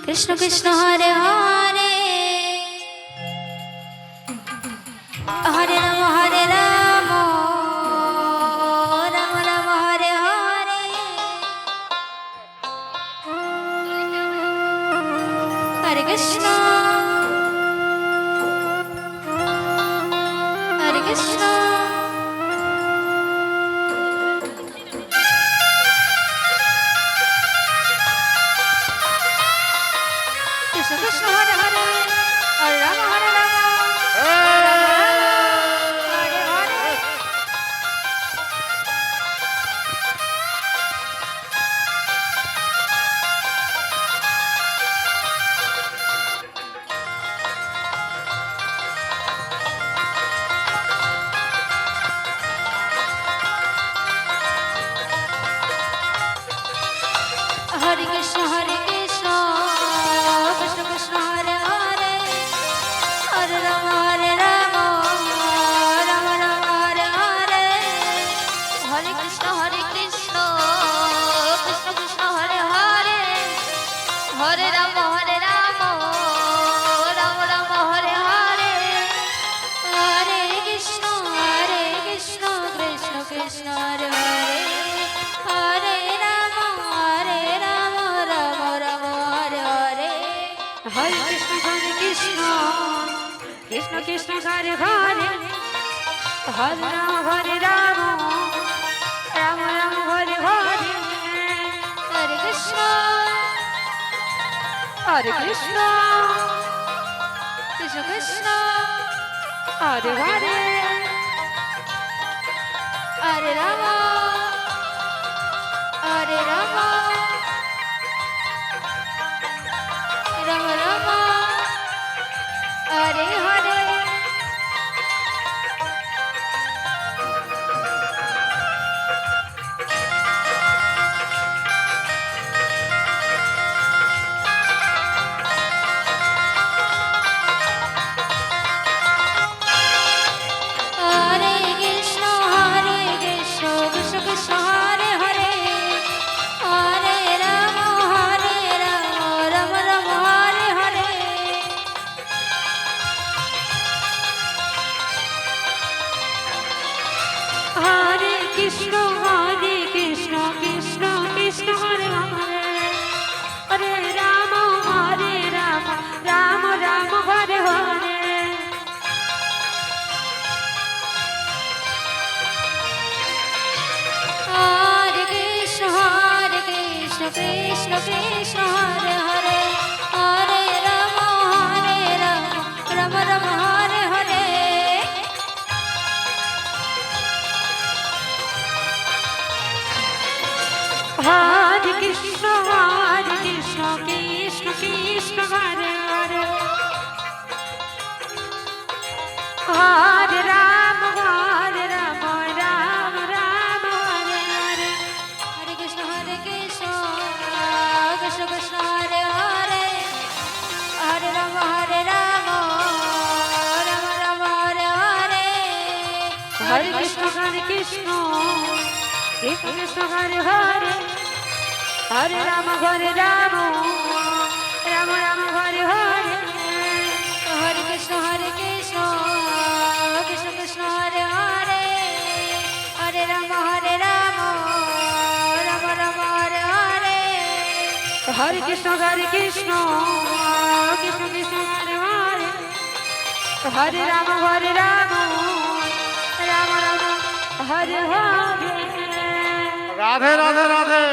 Krishna Krishna Hare Hare Hare Ram Ram Ram Hare Hare Hare Krishna Hare Krishna Krishna Krishna Hare Hare Hare Ram Hare Ram Hare Hare Hare Krishna Hare Krishna Krishna Krishna Hare Hare Hare Ram Ram Ram Hare Hare Hare Krishna Krishna Krishna Hare Hare Hare Ram Ram Ram Hare Hare Hare Krishna Krishna Krishna Hare Hare Hare Ram Ram Ram Hare Hare Hare Krishna Krishna Krishna Krishna Hare Hare Hare Ram Ram Ram Hare Hare Hare Krishna Krishna Krishna Hare Hare Hare Ram Ram Ram Hare Hare Hare Krishna Krishna Krishna Hare Hare Hare Ram Ram Ram Hare Hare Hare Krishna Krishna Krishna Hare Hare Hare Ram Ram Ram Hare Hare Hare Krishna Krishna Krishna Hare Hare Hare Ram Ram Ram Hare Hare Hare Krishna Krishna Krishna Hare Hare Hare Ram Ram Ram Hare Hare Hare Krishna Krishna Krishna Hare Hare Hare Ram Ram Ram Hare Hare Hare Krishna Krishna Krishna Hare Hare Hare Ram Ram Ram Hare Hare Hare Krishna Krishna Krishna Hare Hare Hare Ram Ram Ram Hare Hare Hare Krishna Krishna Krishna Hare Hare Hare Ram Ram Ram Hare Hare Radhe Radhe Radhe.